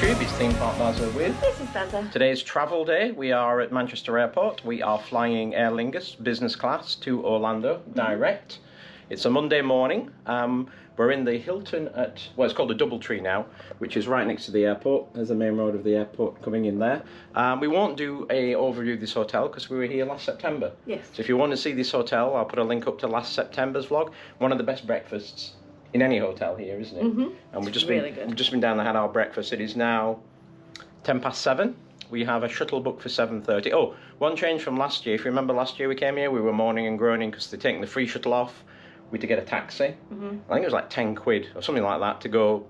Tube, it's Theme Park Baza with. This is Baza. Today's travel day. We are at Manchester Airport. We are flying Aer Lingus business class to Orlando direct. It's a Monday morning. We're in the Hilton at, well, it's called the Doubletree now, which is right next to the airport. There's the main road of the airport coming in there. We won't do a overview of this hotel because we were here last September. Yes. So if you want to see this hotel, I'll put a link up to last September's vlog. One of the best breakfasts in any hotel here, isn't it? And we've just been down and had our breakfast. It is now 7:10. We have a shuttle booked for 7:30. Oh, one change from last year. If you remember last year we came here, we were mourning and groaning because they're taking the free shuttle off. We had to get a taxi. I think it was like 10 quid or something like that to go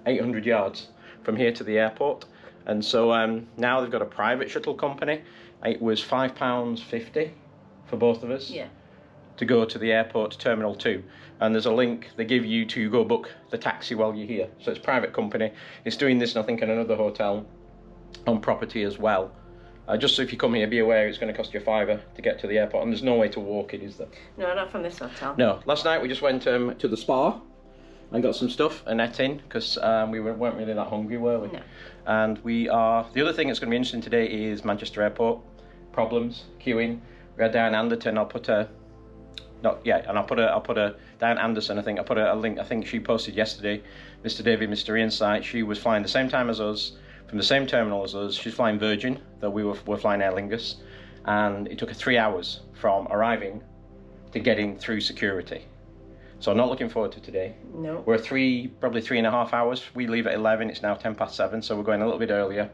800 yards from here to the airport. And so now they've got a private shuttle company. It was £5.50 for both of us. Yeah. To go to the airport to Terminal 2, and there's a link they give you to go book the taxi while you're here. So it's a private company. It's doing this, and I think in another hotel on property as well. Just so if you come here, be aware it's going to cost you £5 to get to the airport, and there's no way to walk it, is there? No, not from this hotel. No. Last night we just went to the spa and got some stuff and ate in because we weren't really that hungry, were we? No. And we are. The other thing that's going to be interesting today is Manchester Airport problems, queuing. We had Diane Anderton. I'll put a Diane Anderson, I think I put a link, I think she posted yesterday, Mr. David, Mr. Insight. She was flying the same time as us, from the same terminal as us. She's flying Virgin, though we were flying Aer Lingus, and it took her 3 hours from arriving to getting through security. So I'm not looking forward to today. No. We're probably 3.5 hours. We leave at 11, it's now 7:10, so we're going a little bit earlier.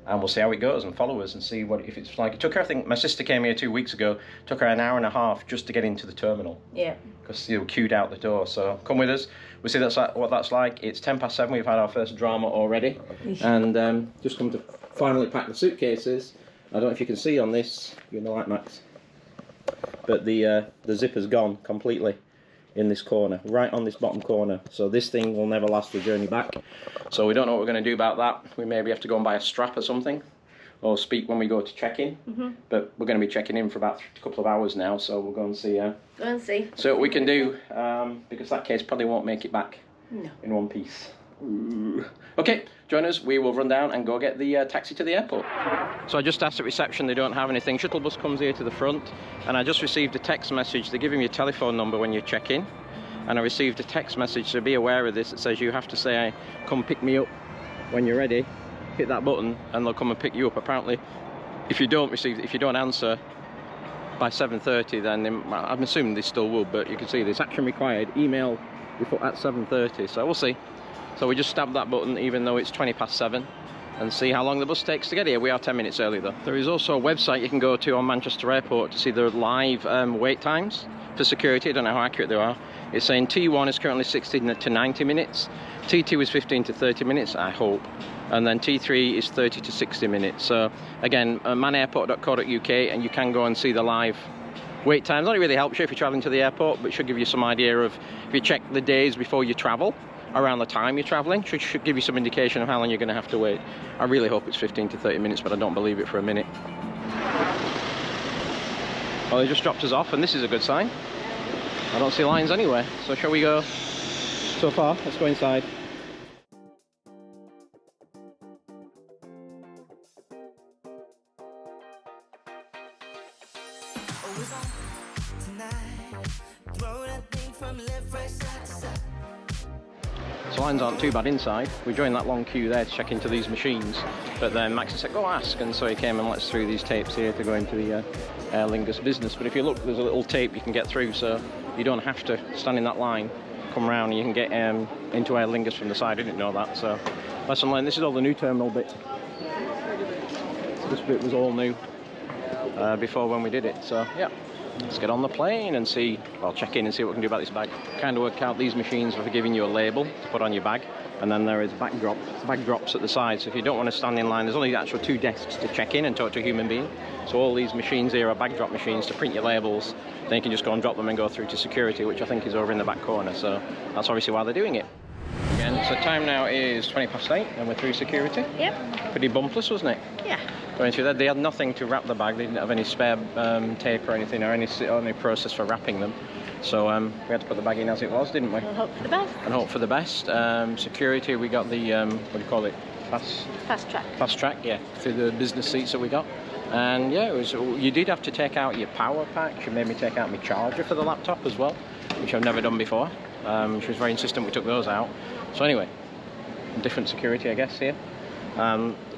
And we'll see how it goes and follow us and see if it's like. It took her, I think, my sister came here 2 weeks ago, took her an hour and a half just to get into the terminal. Yeah. Because you were queued out the door. So come with us. We'll see what that's like. It's 7:10, we've had our first drama already. And just come to finally pack the suitcases. I don't know if you can see on this, you're in the light, Max. But the zipper's gone completely in this corner, right on this bottom corner. So this thing will never last the journey back. So we don't know what we're going to do about that. We maybe have to go and buy a strap or something, or speak when we go to check in. But we're going to be checking in for about a couple of hours now, so we'll go and see. Go and see. So what we can do, because that case probably won't make it back in one piece. Ooh. Okay, join us. We will run down and go get the taxi to the airport. So I just asked at reception, they don't have anything. Shuttle bus comes here to the front, and I just received a text message. They're giving you a telephone number when you check in, and I received a text message, so be aware of this. It says you have to say, come pick me up when you're ready. Hit that button and they'll come and pick you up. Apparently, if you don't answer by 7:30, then I'm assuming they still will, but you can see this action required, email before at 7:30, so we'll see. So we just stabbed that button even though it's 7:20 and see how long the bus takes to get here. We are 10 minutes early though. There is also a website you can go to on Manchester Airport to see the live wait times for security. I don't know how accurate they are. It's saying T1 is currently 60 to 90 minutes, T2 is 15 to 30 minutes, I hope, and then T3 is 30 to 60 minutes. So again, manairport.co.uk, and you can go and see the live wait times. Not really helps you if you're travelling to the airport, but it should give you some idea of, if you check the days before you travel, around the time you're travelling, should give you some indication of how long you're going to have to wait. I really hope it's 15 to 30 minutes, but I don't believe it for a minute. Well, they just dropped us off, and this is a good sign. I don't see lines anywhere, so shall we go so far? Let's go inside. So lines aren't too bad inside. We joined that long queue there to check into these machines, but then Max said, go ask, and so he came and let us through these tapes here to go into the Aer Lingus business. But if you look, there's a little tape you can get through, so you don't have to stand in that line. Come round and you can get into Aer Lingus from the side. I didn't know that, so lesson learned. This is all the new terminal bit. So this bit was all new before when we did it, so yeah. Let's get on the plane and see, well, check in and see what we can do about this bag. Kind of work out these machines for giving you a label to put on your bag, and then there is backdrops at the side. So if you don't want to stand in line, there's only actually 2 desks to check in and talk to a human being. So all these machines here are backdrop machines to print your labels. Then you can just go and drop them and go through to security, which I think is over in the back corner. So that's obviously why they're doing it. Again, so time now is 8:20 and we're through security. Yep. Pretty bumpless, wasn't it? Yeah. Going through there, they had nothing to wrap the bag. They didn't have any spare tape or anything, or any process for wrapping them. So we had to put the bag in as it was, didn't we? And hope for the best. And hope for the best. Security, we got the what do you call it? Fast track. Fast track, yeah, through the business seats that we got. And yeah, it was. You did have to take out your power pack. She made me take out my charger for the laptop as well, which I've never done before. She was very insistent we took those out. So anyway, different security, I guess, here.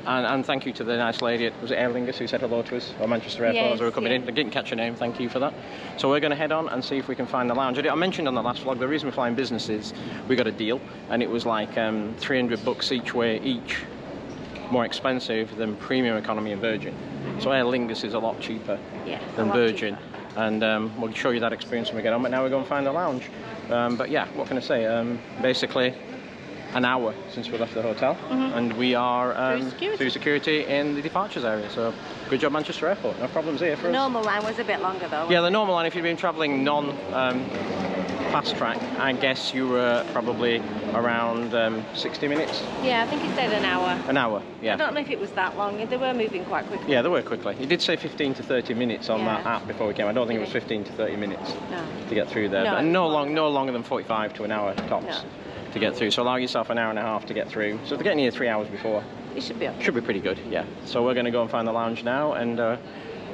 And thank you to the nice lady at, was it Aer Lingus, who said hello to us, or Manchester Airport, as we were coming in. I didn't catch her name, thank you for that. So we're going to head on and see if we can find the lounge. I mentioned on the last vlog, the reason we're flying business is we got a deal, and it was like $300 each way, more expensive than premium economy and Virgin. So Aer Lingus is a lot cheaper than Virgin. Cheaper. And we'll show you that experience when we get on, but now we're going to find the lounge. But yeah, what can I say? Basically, an hour since we left the hotel, and we are through security in the departures area. So good job, Manchester Airport. No problems here for us. The normal line was a bit longer though. Yeah, the normal line, if you've been travelling fast track, I guess you were probably around 60 minutes. Yeah, I think it said an hour. An hour, yeah. I don't know if it was that long. They were moving quite quickly. Yeah, they were quickly. It did say 15 to 30 minutes on that app before we came. I don't think it was 15 to 30 minutes to get through there. No, but no longer than 45 to an hour tops. No. To get through, so allow yourself an hour and a half to get through. So if they're getting here 3 hours before, it should be okay. Should be pretty good, yeah. So we're going to go and find the lounge now, and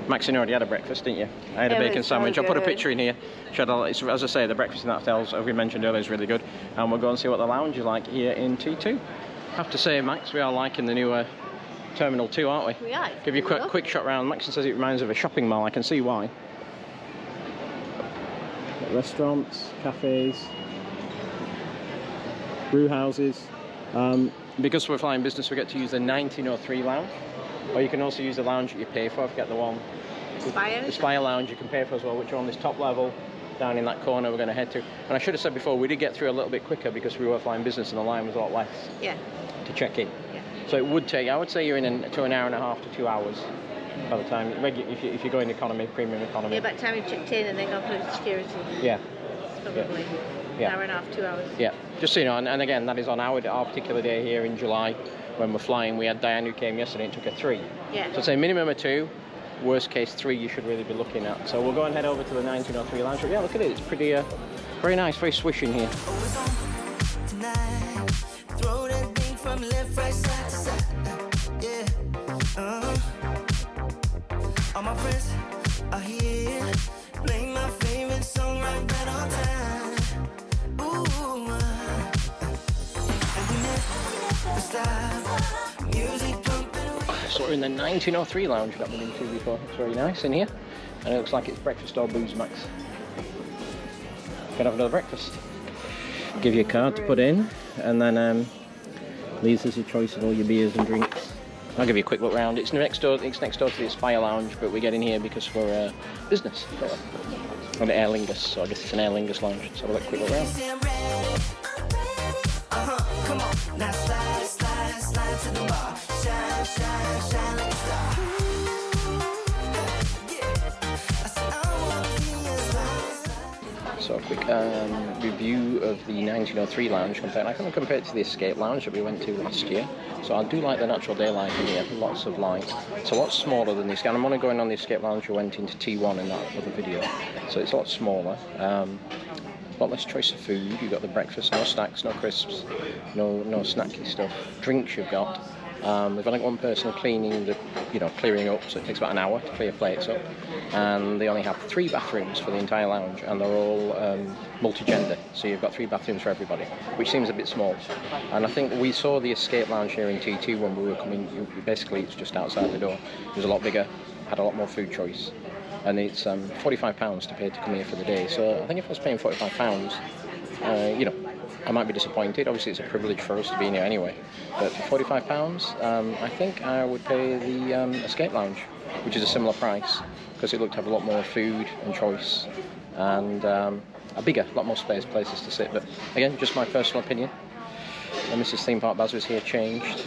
Maxine already had a breakfast, didn't you? I had a bacon sandwich. I'll put a picture in here. As I say, the breakfast in that hotel, as we mentioned earlier, is really good. And we'll go and see what the lounge is like here in T2. I have to say, Max, we are liking the new Terminal 2, aren't we? We are. Give you a quick shot round. Maxine says it reminds of a shopping mall. I can see why. Got restaurants, cafes, brew houses. Because we're flying business, we get to use the 1903 lounge, or you can also use the lounge that you pay for. If you get the one, the Spire lounge, you can pay for as well, which are on this top level down in that corner we're going to head to. And I should have said before, we did get through a little bit quicker because we were flying business and the line was a lot less to check in. So it would take, I would say you're in to an hour and a half to 2 hours by the time, if you go in economy, premium economy. Yeah, by the time you checked in and then go through security. Yeah. It's probably an hour and a half, 2 hours. Yeah, just so you know, and again, that is on our particular day here in July when we're flying. We had Diane who came yesterday and took a 3. Yeah. So say minimum of 2, worst case 3 you should really be looking at. So we'll go and head over to the 1903 lounge. Yeah, look at it, it's pretty, very nice, very swish in here. All my friends are here, playing my favorite song right back on time. Ooh, and we never stop, music pumping. So we're in the 1903 lounge that we've been to before. It's very nice in here, and it looks like it's breakfast or booze, Max. Can have another breakfast. Give you a card to put in, and then leaves us a choice of all your beers and drinks. I'll give you a quick look round. It's next door to the Spire lounge, but we get in here because we're business. On the Aer Lingus, so I guess it's an Aer Lingus lounge. So we'll have a quick look round. Come on, now slide to the bar. Shine like a star. So a quick review of the 1903 lounge. I can compare it to the Escape lounge that we went to last year. So I do like the natural daylight in here, lots of light. It's a lot smaller than this. And I'm only going on the Escape lounge we went into T1 in that other video. So it's a lot smaller. A lot less choice of food. You've got the breakfast, no snacks, no crisps, no snacky stuff. Drinks you've got. We've only got one person clearing up, so it takes about an hour to clear plates up. And they only have 3 bathrooms for the entire lounge, and they're all multi-gender, so you've got 3 bathrooms for everybody, which seems a bit small. And I think we saw the Escape lounge here in T2 when we were coming. Basically, it's just outside the door. It was a lot bigger, had a lot more food choice, and it's £45 to pay to come here for the day. So I think if I was paying £45, I might be disappointed. Obviously, it's a privilege for us to be in here anyway. But for £45, I think I would pay the Escape Lounge, which is a similar price, because it looked to have a lot more food and choice, and a lot more space, places to sit. But again, just my personal opinion. And Mrs. Theme Park Baz was here changed.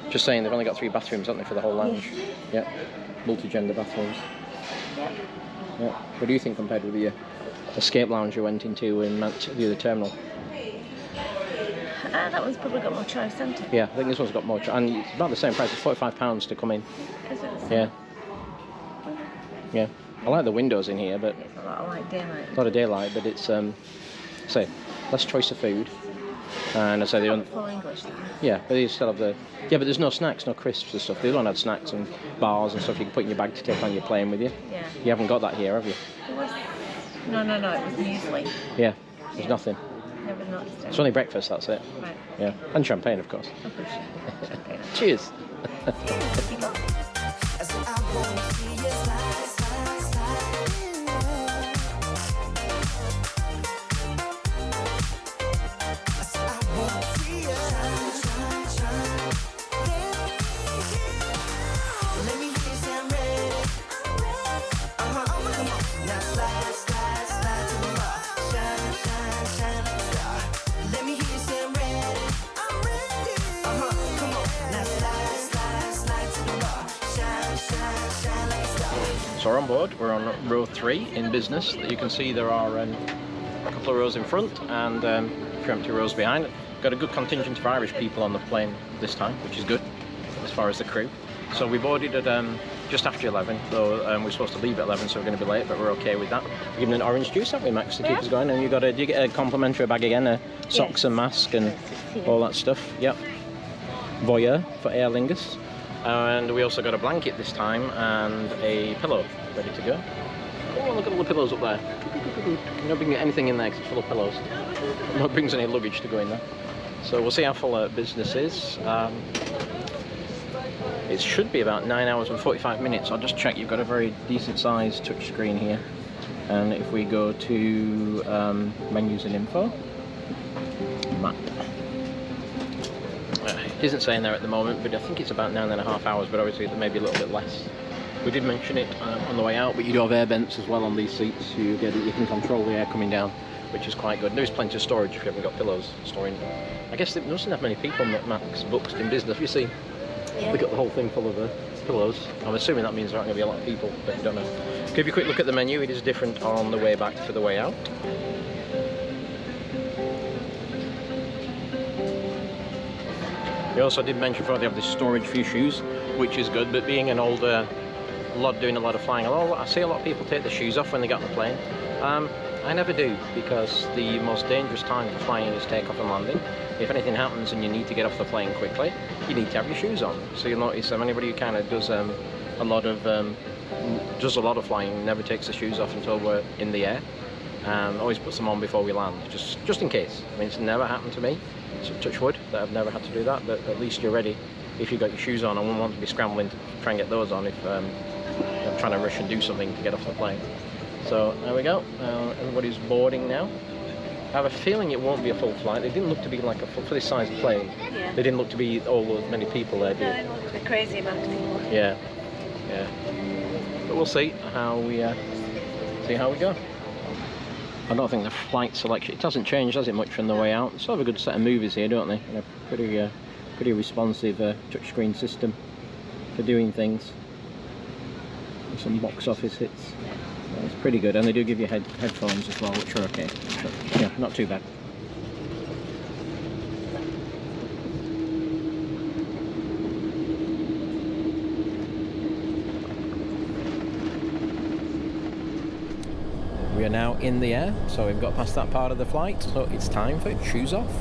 Just saying, they've only got 3 bathrooms, haven't they, for the whole lounge? Yeah, multi-gender bathrooms. Yeah. What do you think compared with the Escape lounge we went into in the other terminal? That one's probably got more choice, hasn't it? Yeah, I think this one's got more choice, and it's about the same price. It's £45 to come in. Is it? Yeah. Yeah. I like the windows in here, but it's a lot of daylight. A lot of daylight, but it's less choice of food, And I say they full English then. yeah, but they still have the but there's no snacks, no crisps and stuff. They don't have snacks and bars and stuff you can put in your bag to take on your plane with you. Yeah. You haven't got that here, have you? There was... No, it was muesli. Yeah, there's nothing. Never noticed it. It's only breakfast, that's it. Right. Yeah, and champagne, of course. Champagne. Cheers. So we're on board, we're on row 3 in business. You can see there are a couple of rows in front and a few empty rows behind. Got a good contingent of Irish people on the plane this time, which is good as far as the crew. So we boarded at just after 11, though we're supposed to leave at 11, so we're going to be late, but we're okay with that. We're given an orange juice, haven't we, Max, to keep us going? And do you get a complimentary bag again, socks and mask and all that stuff? Yep. Voyeur for Aer Lingus. And we also got a blanket this time and a pillow ready to go. Oh, look at all the pillows up there. You're not bringing anything in there because it's full of pillows. Not brings any luggage to go in there. So we'll see how full business is. It should be about 9 hours and 45 minutes. I'll just check. You've got a very decent sized touchscreen here. And if we go to menus and info, map. It isn't saying there at the moment, but I think it's about 9.5 hours, but obviously there may be a little bit less. We did mention it on the way out, but you do have air vents as well on these seats. You can control the air coming down, which is quite good. There's plenty of storage if you haven't got pillows storing. I guess there doesn't have many people that Max books in business. You see, they got the whole thing full of pillows. I'm assuming that means there aren't going to be a lot of people, but you don't know. Give you a quick look at the menu. It is different on the way back to the way out. We also did mention before they have this storage for your shoes, which is good, but being an older doing a lot of flying, I see a lot of people take their shoes off when they get on the plane. I never do, because the most dangerous time for flying is takeoff and landing. If anything happens and you need to get off the plane quickly, you need to have your shoes on. So you'll notice anybody who kind of does a lot of flying never takes the shoes off until we're in the air. Always puts them on before we land, just in case. I mean, it's never happened to me. So touch wood that I've never had to do that, but at least you're ready if you've got your shoes on. I wouldn't want to be scrambling to try and get those on if I'm trying to rush and do something to get off the plane. So there we go, everybody's boarding now. I have a feeling it won't be a full flight. They didn't look to be like a full, for this size plane. Yeah. They didn't look to be all those many people there, did they? No, it looked a crazy amount of people. Yeah. But we'll see how we go. I don't think the flight selection, it hasn't changed, has it, much from the way out? They still have a good set of movies here, don't they? And a pretty responsive touchscreen system for doing things. And some box office hits. It's pretty good, and they do give you headphones as well, which are okay. So, yeah, not too bad. We are now in the air, so we've got past that part of the flight, so it's time for shoes off.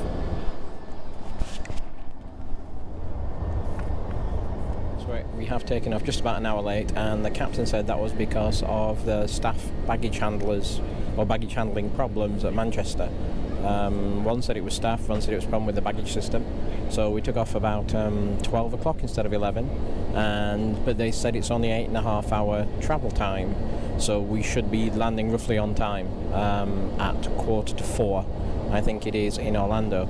So we have taken off just about an hour late, and the captain said that was because of the staff baggage handlers or baggage handling problems at Manchester. One said it was staff, one said it was a problem with the baggage system. So we took off about 12 o'clock instead of 11, but they said it's only 8.5 hour travel time. So we should be landing roughly on time at 3:45, I think it is, in Orlando.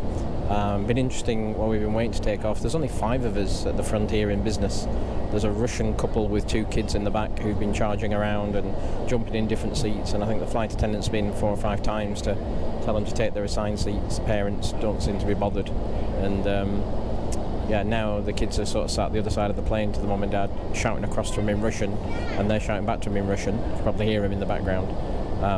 Been interesting while we've been waiting to take off. There's only 5 of us at the front here in business. There's a Russian couple with 2 kids in the back who've been charging around and jumping in different seats, and I think the flight attendant's been 4 or 5 times to tell them to take their assigned seats. Parents don't seem to be bothered, and now the kids are sort of sat the other side of the plane to the mum and dad, shouting across to them in Russian, and they're shouting back to them in Russian. You can probably hear them in the background.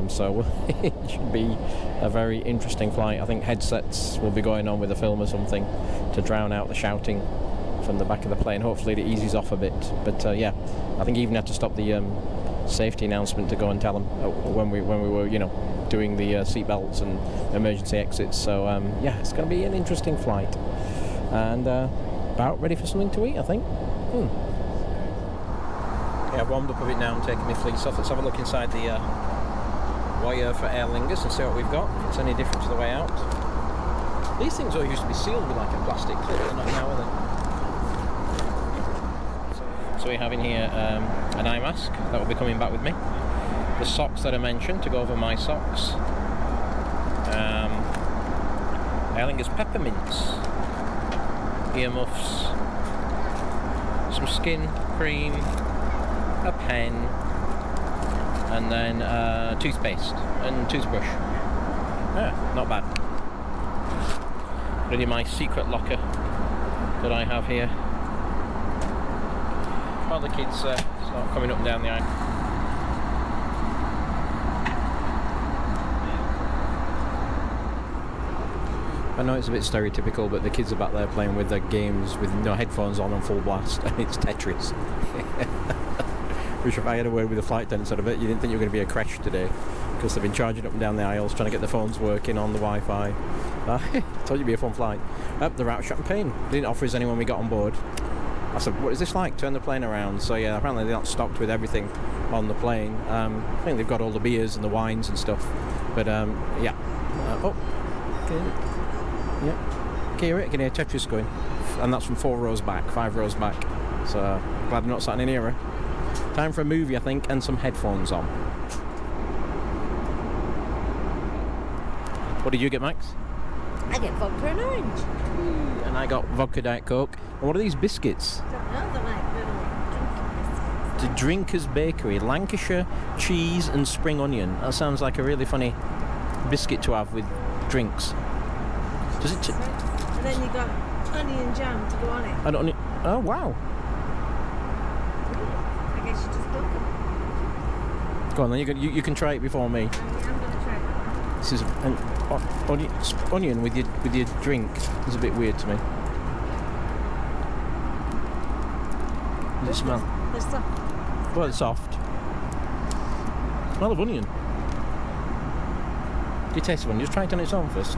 So it should be a very interesting flight. I think headsets will be going on with a film or something to drown out the shouting from the back of the plane. Hopefully it eases off a bit. But I think even had to stop the safety announcement to go and tell them when we were, doing the seat belts and emergency exits. So yeah, it's going to be an interesting flight, and about ready for something to eat, I think. Yeah, I've warmed up a bit now and taken my fleece off. Let's have a look inside the wire for Aer Lingus and see what we've got, if it's any different to the way out. These things all used to be sealed with like a plastic clip, they're not now, are they? So we have in here an eye mask that will be coming back with me. The socks that I mentioned to go over my socks. Aer Lingus peppermints. Earmuffs. Some skin cream. A pen. And then toothpaste and toothbrush. Yeah, not bad. Really my secret locker that I have here. While the kids start coming up and down the aisle. I know it's a bit stereotypical, but the kids are back there playing with their games with no headphones on full blast, and it's Tetris. Which, if I had a word with the flight attendant, sort of it, you didn't think you were going to be a crash today, because they've been charging up and down the aisles trying to get the phones working on the Wi-Fi. Told you it'd be a fun flight. They're out of champagne. They didn't offer us any when we got on board. I said, what is this like? Turn the plane around. So yeah, apparently they're not stocked with everything on the plane. I think they've got all the beers and the wines and stuff. But yeah. Yeah. Can you hear it? Can you hear Tetris going? And that's from 5 rows back. So glad I'm not sat in nearer. Time for a movie, I think, and some headphones on. What did you get, Max? I get vodka and orange. And I got vodka Diet Coke. And what are these biscuits? I don't know, they're like little drinking biscuits. The Drinkers Bakery, Lancashire cheese and spring onion. That sounds like a really funny biscuit to have with drinks. Does it? And then you got onion jam to go on it. And onion. Oh wow. I guess you just book them. Go on then. You can try it before me. I'm going to try it. This is an onion with your drink. It's a bit weird to me. Does it smell? They're soft. Well, it's soft. Smell of onion. Do you taste of onion? Just try it on its own first.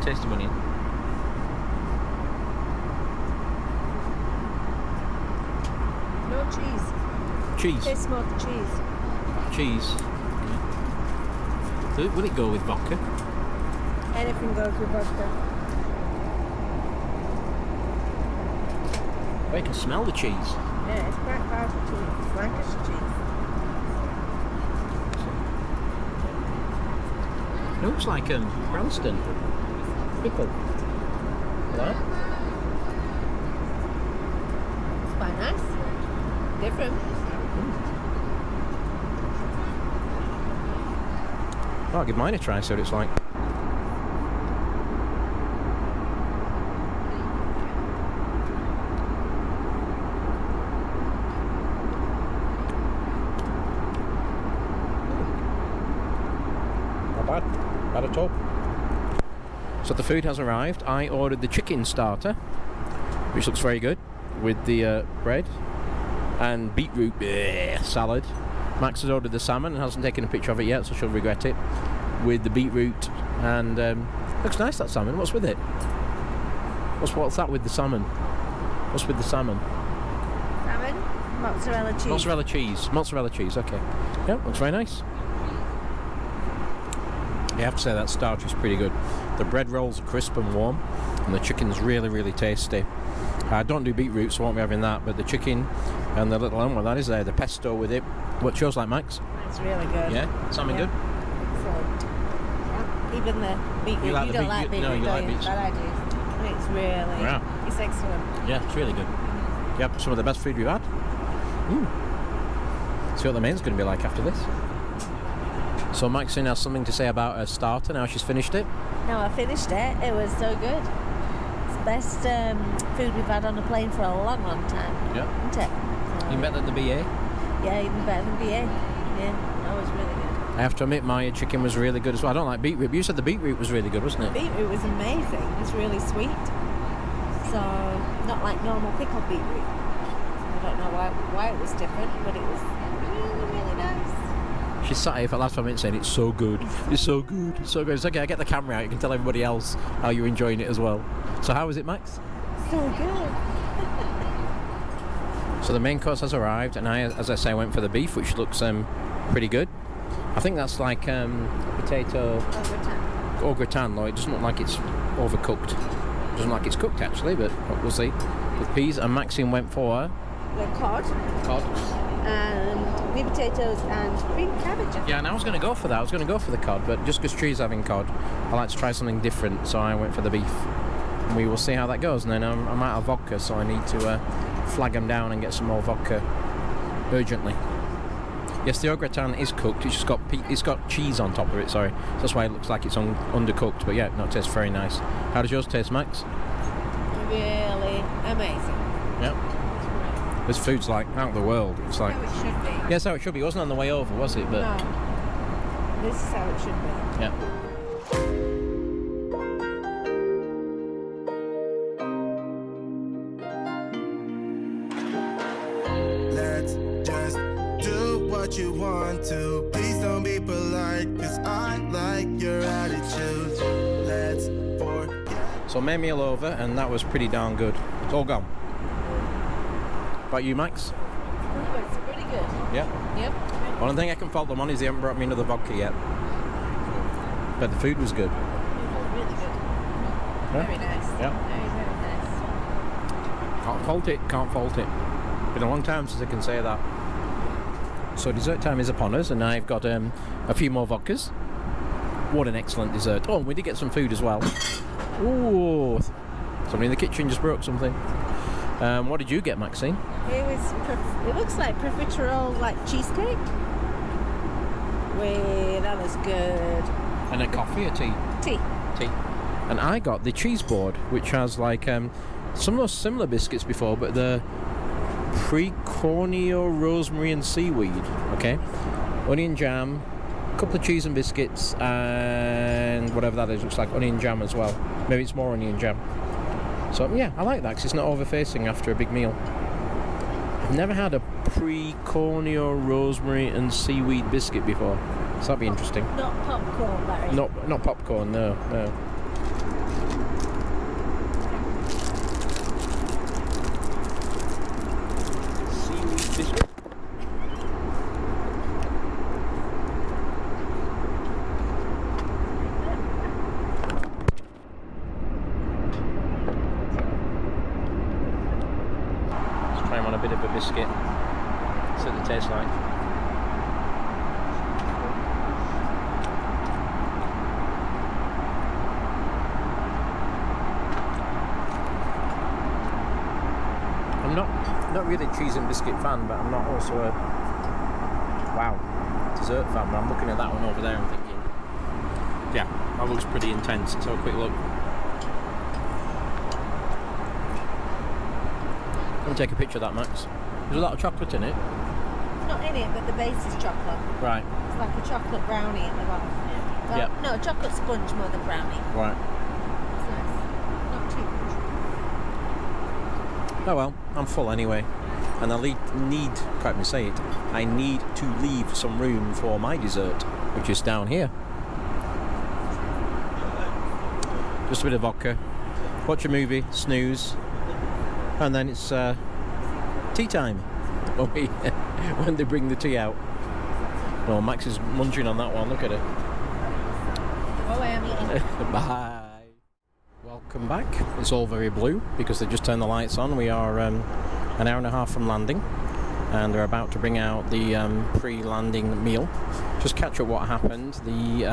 Taste of onion. No cheese. Cheese. Taste more of the cheese. Cheese. So will it go with vodka? Anything goes with vodka. Oh, you can smell the cheese. Yeah, it's quite powerful cheese. It's Lancashire cheese. It looks like Branston. Pickle. Right? It's quite nice. Different. I'll give mine a try, see what it's like. Not bad. Bad at all. So the food has arrived. I ordered the chicken starter, which looks very good, with the bread and beetroot salad. Max has ordered the salmon and hasn't taken a picture of it yet, so she'll regret it, with the beetroot, and looks nice, that salmon. What's with it? What's that with the salmon? What's with the salmon? Salmon, mozzarella cheese. Mozzarella cheese, okay. Yeah, looks very nice. You have to say that starch is pretty good. The bread rolls are crisp and warm, and the chicken's really, really tasty. I don't do beetroot, so I won't be having that, but the chicken and the little one that is there, the pesto with it. What's yours like, Max? It's really good. Yeah? Salmon good? Excellent. Yeah. Even the beetroot. You don't like beetroot, no, you like beetroot. But I do. It's really, it's excellent. Yeah, it's really good. Yep, some of the best food we've had. See what the main's going to be like after this. So Maxine has something to say about her starter now she's finished it. No, I finished it. It was so good. It's the best food we've had on a plane for a long, long time. Yeah. Isn't it? So, Even better than the BA? Yeah, even better than BA. Yeah, that was really good. I have to admit my chicken was really good as well. I don't like beetroot, but you said the beetroot was really good, wasn't it? Beetroot was amazing. It was really sweet. So, not like normal pickled beetroot. I don't know why it was different, but it was really, really nice. She's sat here for the last 5 minutes saying it's so good, it's so good, it's so good. It's okay, I get the camera out, you can tell everybody else how you're enjoying it as well. So how was it, Max? So good. So the main course has arrived, and as I say, I went for the beef, which looks pretty good. I think that's like potato au gratin, though it doesn't look like it's overcooked. It doesn't look like it's cooked actually, but we'll see. With peas, and Maxine went for The cod. And green potatoes and green cabbage. Yeah, and I was going to go for that. I was going to go for the cod, but just because Tree's having cod, I like to try something different, so I went for the beef. And we will see how that goes. And then I'm out of vodka, so I need to flag them down and get some more vodka urgently. Yes, the au gratin is cooked. It's just got cheese on top of it. Sorry, so that's why it looks like it's undercooked. But yeah, no, it tastes very nice. How does yours taste, Max? Really amazing. Yeah. This food's like out of the world. It's like How it should be. yeah, that's how it should be. It wasn't on the way over, was it? But No. This is how it should be. yeah. Let's just do what you want to. Please don't be polite, cause I like your attitude. Let's forget. So main meal over, and that was pretty darn good. It's all gone. About you, Max? Oh, it's pretty good. Yeah. Yep. One thing I can fault them on is they haven't brought me another vodka yet. But the food was good. Really good. Very nice. Yeah. Very, very nice. Can't fault it, can't fault it. Been a long time since I can say that. So dessert time is upon us, and I've got a few more vodkas. What an excellent dessert. Oh, we did get some food as well. Ooh, somebody in the kitchen just broke something. What did you get, Maxine? It looks like profiterole, like cheesecake. Wait, that was good. And a coffee or tea? Tea. Tea. And I got the cheese board, which has like some of those similar biscuits before, but the Precornio rosemary and seaweed. Okay, onion jam, a couple of cheese and biscuits, and whatever that is. Looks like onion jam as well. Maybe it's more onion jam. So yeah, I like that because it's not overfacing after a big meal. I've never had a Precornio rosemary and seaweed biscuit before, so that'd be interesting. Not popcorn, Larry. Not popcorn, no. Seaweed biscuit. Let's try him on a bit of a biscuit. See what it tastes like. I'm not really a cheese and biscuit fan, but I'm not also a dessert fan. But I'm looking at that one over there and thinking, yeah, that looks pretty intense. Let's have a quick look. Let me take a picture of that, Max. There's a lot of chocolate in it. Not in it, but the base is chocolate. Right. It's like a chocolate brownie at the bottom. Well, Yep. No, a chocolate sponge more than brownie. Right. It's nice. Not too much. Oh well, I'm full anyway. And I I need to leave some room for my dessert, which is down here. Just a bit of vodka, watch a movie, snooze, and then it's tea time when they bring the tea out. Oh, Max is munching on that one, look at it. Oh, I am eating. Bye. Welcome back. It's all very blue because they just turned the lights on. We are an hour and a half from landing, and they're about to bring out the pre-landing meal. Just catch up what happened. The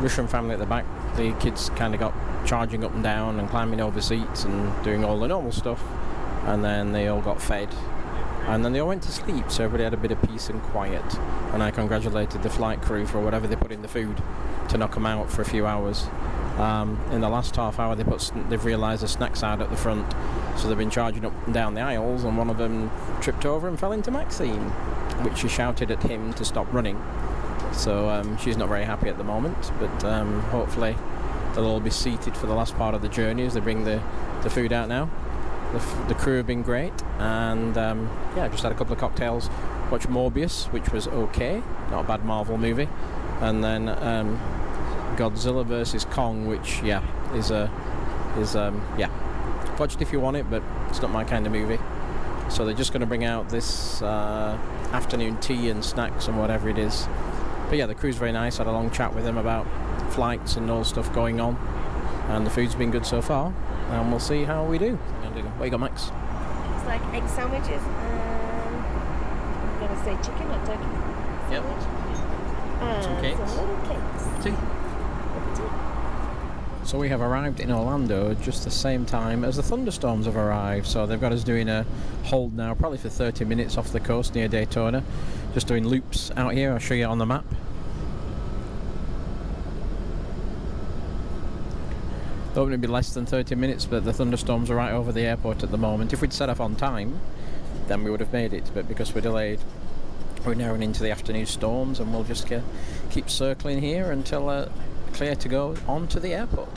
Russian family at the back, the kids kind of got charging up and down and climbing over seats and doing all the normal stuff, and then they all got fed, and then they all went to sleep, so everybody had a bit of peace and quiet. And I congratulated the flight crew for whatever they put in the food to knock them out for a few hours. In the last half hour they've realised the snacks out at the front, so they've been charging up and down the aisles, and one of them tripped over and fell into Maxine, which she shouted at him to stop running. So she's not very happy at the moment, but hopefully they'll all be seated for the last part of the journey as they bring the food out now. The crew have been great, and yeah, just had a couple of cocktails. Watched Morbius, which was okay, not a bad Marvel movie, and then Godzilla vs Kong, which yeah is yeah. Watched if you want it, but it's not my kind of movie. So they're just going to bring out this afternoon tea and snacks and whatever it is. But yeah, the crew's very nice. Had a long chat with them about flights and all stuff going on, and the food's been good so far. And we'll see how we do. What you got, Max? It's like egg sandwiches and I'm going to say chicken or turkey. Yep. And Some cakes. some little cakes. Tea. So we have arrived in Orlando just the same time as the thunderstorms have arrived. So they've got us doing a hold now, probably for 30 minutes off the coast near Daytona. Just doing loops out here. I'll show you on the map. Thought it'd be less than 30 minutes, but the thunderstorms are right over the airport at the moment. If we'd set off on time, then we would have made it, but because we're delayed, we're now into the afternoon storms, and we'll just keep circling here until clear to go on to the airport.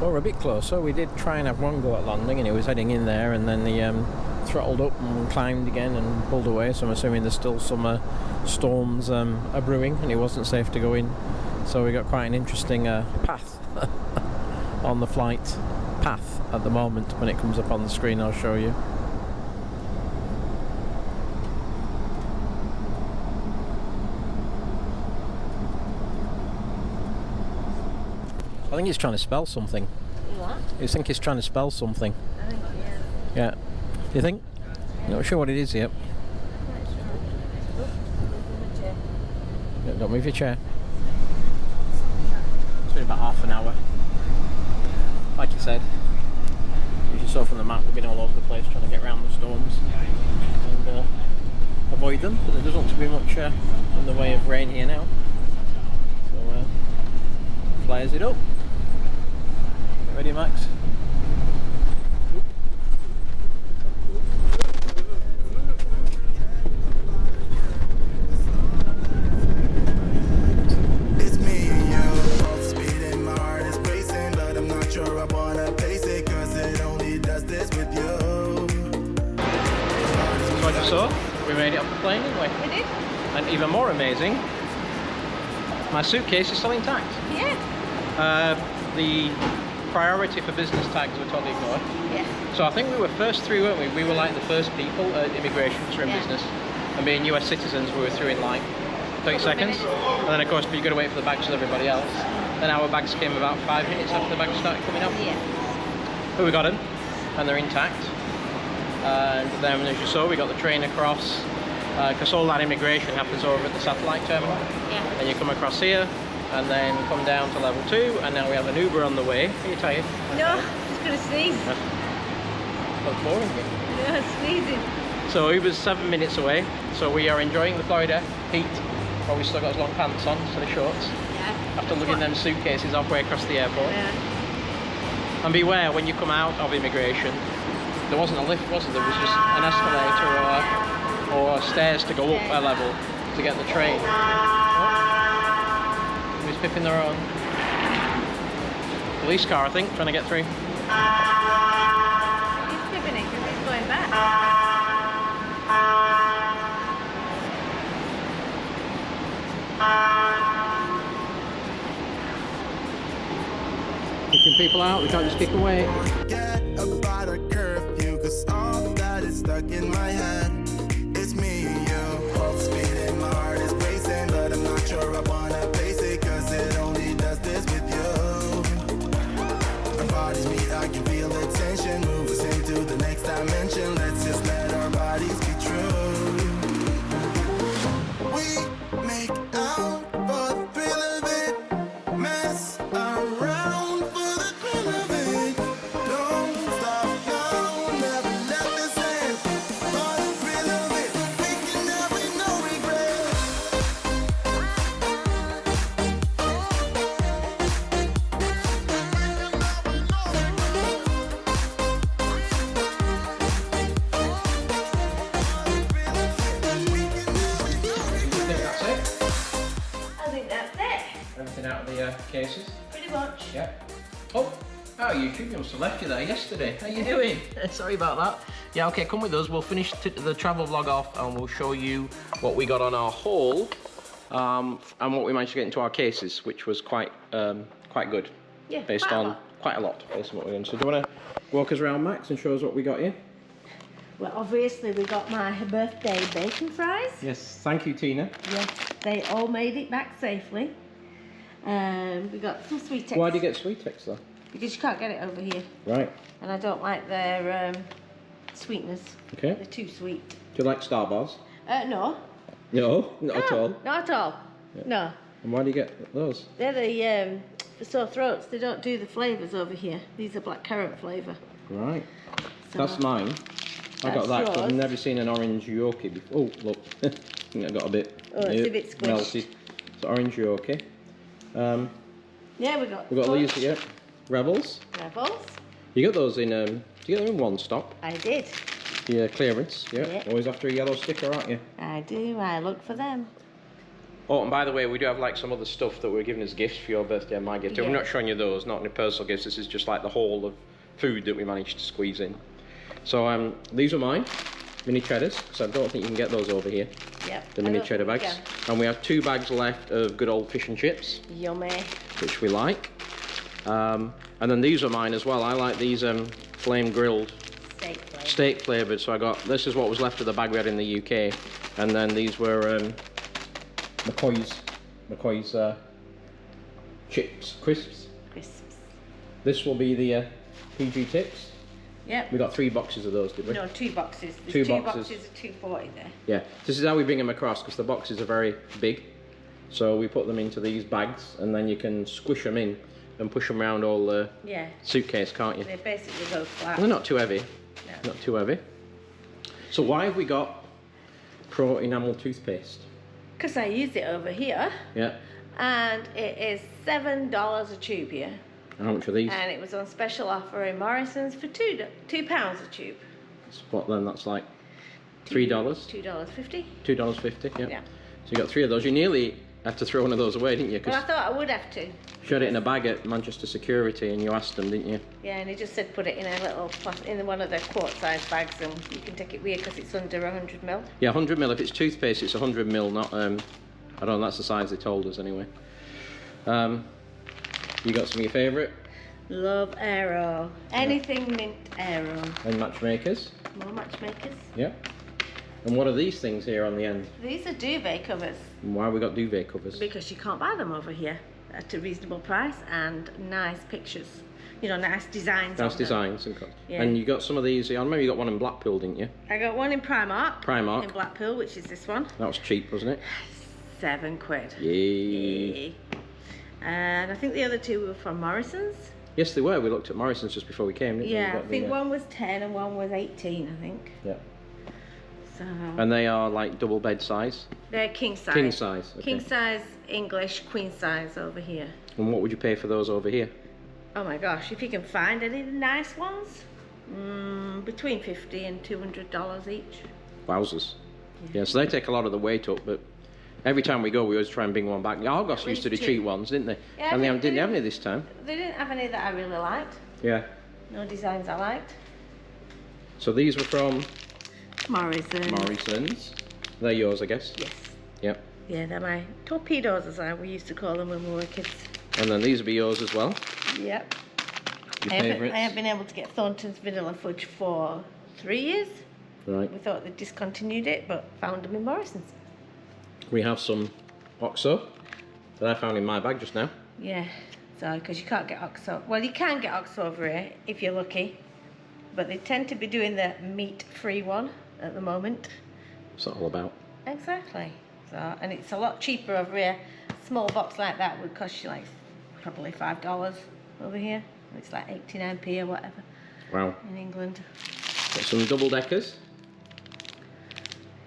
Well, we're a bit closer. We did try and have one go at landing, and it was heading in there, and then the throttled up and climbed again and pulled away, so I'm assuming there's still some storms are brewing, and it wasn't safe to go in. So we got quite an interesting path on the flight path at the moment. When it comes up on the screen, I'll show you. I think he's trying to spell something. What? I think he's trying to spell something. I think Yeah. You think? Not sure what it is yet. Yeah, don't move your chair. It's been about half an hour. Like you said, as you saw from the map, we've been all over the place trying to get around the storms and avoid them, but there doesn't look to be much in the way of rain here now. So flares it up. Get ready, Max? It's me and you, both speeding, my heart is racing, but I'm not sure I wanna pace it, cause it only does this with you. So as you saw, we made it off the plane, didn't we? We did? And even more amazing, my suitcase is still intact. Yeah. The priority for business tags were totally ignored. Yeah. So I think we were first through, weren't we? We were like the first people at immigration to in Yeah. business. And being US citizens, we were through in like 30 seconds. And then of course, you've got to wait for the bags with everybody else. Then our bags came about 5 minutes after the bags started coming up. Yeah. But we got them, and they're intact. And then as you saw, we got the train across, because all that immigration happens over at the satellite terminal. Yeah. And you come across here, and then come down to level 2, and now we have an Uber on the way. Are you tired? No, just gonna sneeze. Looks boring. No, sneezing. So Uber's 7 minutes away, so we are enjoying the Florida heat, while we've still got his long pants on instead of shorts, Yeah. after lugging them suitcases halfway across the airport. Yeah. And beware, when you come out of immigration, there wasn't a lift, was there? There was just an escalator or stairs to go up a level to get the train. Who's pipping their own? Police car, I think, trying to get through. He's pipping it because he's going back. Kicking people out, we can't just kick away. Forget about a curfew, cause all that is stuck in my head. It's me and you, both speeding, my heart is racing, but I'm not sure I wanna pace it, cause it only does this with you. Our bodies meet, I can feel the tension, move us into the next dimension, let's just let our bodies be true. We make out for the thrill of it, mess around for the thrill of it. Don't stop now, never let this end. For the thrill of it, we can have it, no regret. I think that's it. I think that's it. Everything out of the cases. Pretty much. Yeah. Oh, Oh, YouTube must have left you there yesterday. How you doing? Sorry about that. Yeah, okay, come with us. We'll finish the travel vlog off and we'll show you what we got on our haul and what we managed to get into our cases, which was quite good. Yeah, based on quite a lot based on what we're doing. So do you want to walk us around, Max, and show us what we got here? Well, obviously we got my birthday bacon fries. Yes, thank you, Tina. Yes, they all made it back safely. We got some sweet Why do you get sweetex though? Because you can't get it over here. Right. And I don't like their sweetness. Okay. They're too sweet. Do you like Star Bars? No. No, not at all. Not at all. Yeah. No. And why do you get those? They're the for sore throats. They don't do the flavours over here. These are blackcurrant flavour. Right. So That's mine. I got that because yours. I've never seen an orange Yorkie before. Oh, look. I think I got a bit, it's a bit squished. melted. It's orange Yorkie. Yeah, we got these here. Rebels. Rebels. You got those in, do you get them in One Stop? I did. Yeah, clearance. Yeah. Yeah. Always after a yellow sticker, aren't you? I do. I look for them. Oh, and by the way, we do have like some other stuff that we're giving as gifts for your birthday and my gift. Yeah. We're not showing you those, not any personal gifts. This is just like the whole of food that we managed to squeeze in. So these are mine, mini cheddars, because I don't think you can get those over here. Yep. The mini cheddar bags. And we have 2 bags left of good old fish and chips. Yummy. Which we like. And then these are mine as well. I like these flame grilled steak flavoured. So I got, this is what was left of the bag we had in the UK. And then these were McCoy's chips, crisps. This will be the PG tips. Yep. We got 3 boxes of those, did we? No, 2 boxes. There's 2 two boxes. boxes of 240 there. Yeah, this is how we bring them across because the boxes are very big. So we put them into these bags and then you can squish them in and push them around all the suitcase, can't you? They basically go flat. They're not too heavy. No. Not too heavy. So why have we got Pro Enamel toothpaste? Because I use it over here. Yeah. And it is $7 a tube here. And how much are these? And it was on special offer in Morrison's for £2 a tube. What then? That's like $3? $2.50. $2.50, yeah. Yeah. So you got 3 of those. You nearly had to throw one of those away, didn't you? Well, I thought I would have to. You had it in a bag at Manchester Security and you asked them, didn't you? Yeah, and he just said put it in a little, in one of the quart-sized bags and you can take it with you because it's under 100ml. Yeah, 100ml. If it's toothpaste, it's 100ml, not, I don't know, that's the size they told us anyway. You got some of your favourite? Love Aero. Anything mint Aero. And matchmakers? More matchmakers. Yeah. And what are these things here on the end? These are duvet covers. And why have we got duvet covers? Because you can't buy them over here at a reasonable price and nice pictures. You know, nice designs. Nice designs. Yeah. And you got some of these, I remember you got one in Blackpool, didn't you? I got one in Primark. Primark. In Blackpool, which is this one. That was cheap, wasn't it? £7. Yay. Yay. And I think the other 2 were from Morrison's. Yes, they were. We looked at Morrison's just before we came, didn't we? Yeah, I think one was 10 and one was 18, I think. Yeah. So. And they are like double bed size? They're king size. King size, okay. King size English, queen size over here. And what would you pay for those over here? Oh my gosh, if you can find any nice ones, between $50 and $200 each. Wowzers. Yeah, so they take a lot of the weight up, but every time we go, we always try and bring one back. Argos used to do cheap ones, didn't they? Yeah, and they didn't have any this time. They didn't have any that I really liked. Yeah. No designs I liked. So these were from Morrison's. They're yours, I guess? Yes. Yep. Yeah, they're my torpedoes, as we used to call them when we were kids. And then these will be yours as well? Yep. Your I favourites? have been able to get Thornton's Vanilla Fudge for 3 years. Right. We thought they'd discontinued it, but found them in Morrison's. We have some OXO that I found in my bag just now. Yeah, so because you can't get OXO. Well, you can get OXO over here if you're lucky, but they tend to be doing the meat-free one at the moment. What's that all about? Exactly. So, and it's a lot cheaper over here. A small box like that would cost you like probably $5 over here. It's like 89p or whatever. Wow. In England. Got some double deckers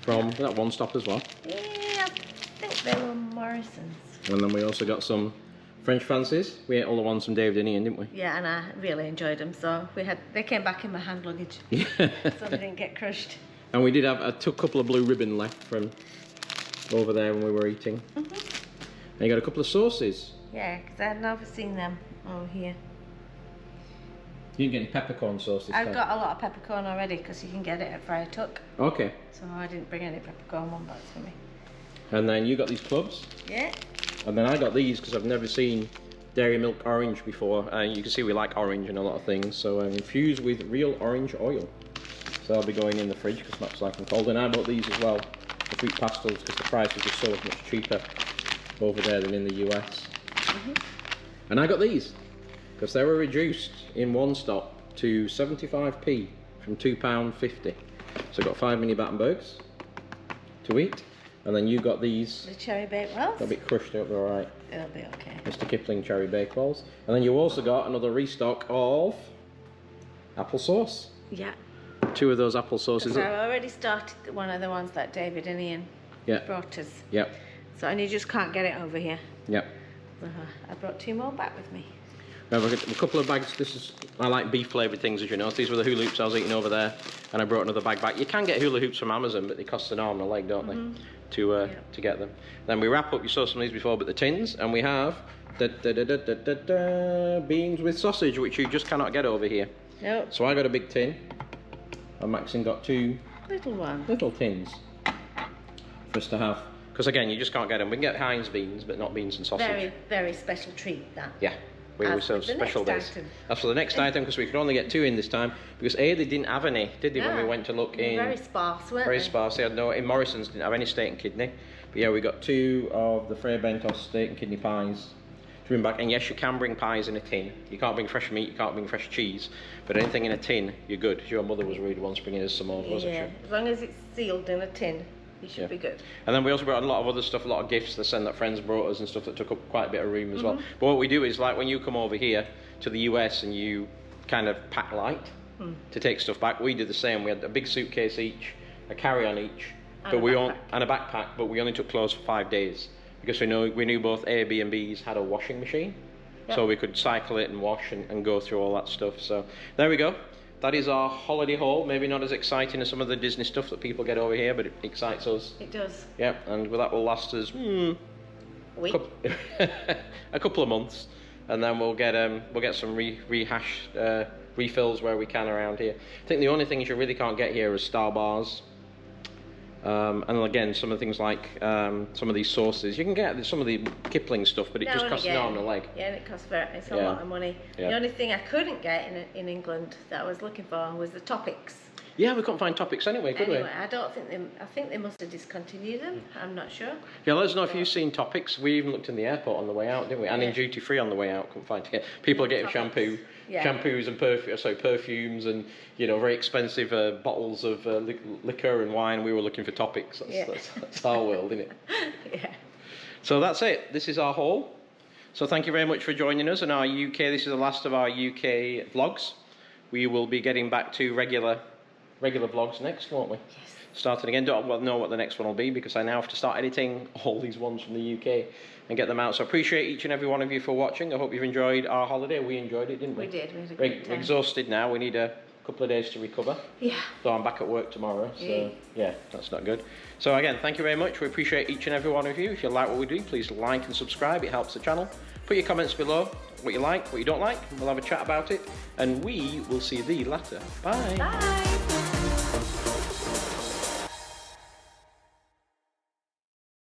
from that One Stop as well. Yeah, I think they were Morrison's. And then we also got some French fancies. We ate all the ones from David and Ian, didn't we? Yeah, and I really enjoyed them. So they came back in my hand luggage. Yeah. So they didn't get crushed. And we did have a couple of blue ribbon left from over there when we were eating. And you got a couple of sauces. Yeah, because I'd never seen them over here. You didn't get any peppercorn sauce this time? I've got a lot of peppercorn already because you can get it at Friar Tuck. Okay. So I didn't bring any peppercorn one box for me. And then you got these clubs. Yeah. And then I got these because I've never seen dairy milk orange before. And you can see we like orange and a lot of things. So infused with real orange oil. So they'll be going in the fridge because Max like them cold. And I bought these as well, the fruit pastels, because the price was just so much cheaper over there than in the US. And I got these because they were reduced in one stop to 75p from £2.50. So I got 5 mini Battenbergs to eat. And then you got these. The cherry baked rolls. They'll be crushed up, they're alright. It'll be okay. Mr. Kipling cherry baked rolls. And then you also got another restock of applesauce. Yeah. 2 of those apple sauces. So I already started one of the ones that David and Ian brought us. Yep. So, and you just can't get it over here. Yep. So I brought 2 more back with me. Now I've got a couple of bags. I like beef flavoured things, as you know. These were the hula hoops I was eating over there, and I brought another bag back. You can get hula hoops from Amazon, but they cost an arm and a leg, don't they? To get them. Then we wrap up. You saw some of these before, but the tins, and we have beans with sausage, which you just cannot get over here. Nope. So I got a big tin, and Maxine got 2 Little one. little tins for us to have. Because again, you just can't get them. We can get Heinz beans, but not beans and sausage. Very, very special treat, that. Yeah. We serve the special next days. item. That's for the next item because we could only get 2 in this time because they didn't have any, did they? When we went to look in. Very sparse, weren't Very they? sparse. They had no. In Morrison's didn't have any steak and kidney. But yeah, we got 2 of the Frey Bentos steak and kidney pies to bring back. And yes, you can bring pies in a tin. You can't bring fresh meat. You can't bring fresh cheese. But anything in a tin, you're good. Your mother was really once bringing us some more, wasn't she? As long as it's sealed in a tin, you should be good. And then we also brought a lot of other stuff, a lot of gifts that friends brought us and stuff that took up quite a bit of room as well. But what we do is, like when you come over here to the US and you kind of pack light to take stuff back, we did the same. We had a big suitcase each, a carry-on each, and a backpack, but we only took clothes for 5 days because we knew both Airbnbs had a washing machine, so we could cycle it and wash and go through all that stuff. So there we go. That is our holiday haul. Maybe not as exciting as some of the Disney stuff that people get over here, but it excites us. It does. Yep, and that will last us a week. a couple of months, and then we'll get some refills where we can around here. I think the only things you really can't get here are Star Bars. And again, some of the things like some of these sauces, you can get some of the Kipling stuff, but it just costs an arm and a leg. Yeah, and it costs it's a lot of money. Yeah. The only thing I couldn't get in England that I was looking for was the Topics. Yeah, we couldn't find Topics anyway, could we? I don't think I think they must have discontinued them. I'm not sure. Yeah, let us know if you've seen Topics. We even looked in the airport on the way out, didn't we? And in duty free on the way out, couldn't find it. People are getting shampoos and perfumes and very expensive bottles of liquor and wine. We were looking for Topics. That's our world, isn't it? Yeah. So that's it. This is our haul. So thank you very much for joining us in our UK. This is the last of our UK vlogs. We will be getting back to regular vlogs next, won't we? Yes. Starting again. Don't know what the next one will be because I now have to start editing all these ones from the UK and get them out. So I appreciate each and every one of you for watching. I hope you've enjoyed our holiday. We enjoyed it, didn't we? We did. We had a great time. We're exhausted now. We need a couple of days to recover. Yeah. So I'm back at work tomorrow. So yeah, that's not good. So again, thank you very much. We appreciate each and every one of you. If you like what we do, please like and subscribe. It helps the channel. Put your comments below. What you like, what you don't like. We'll have a chat about it. And we will see thee later. Bye. Bye.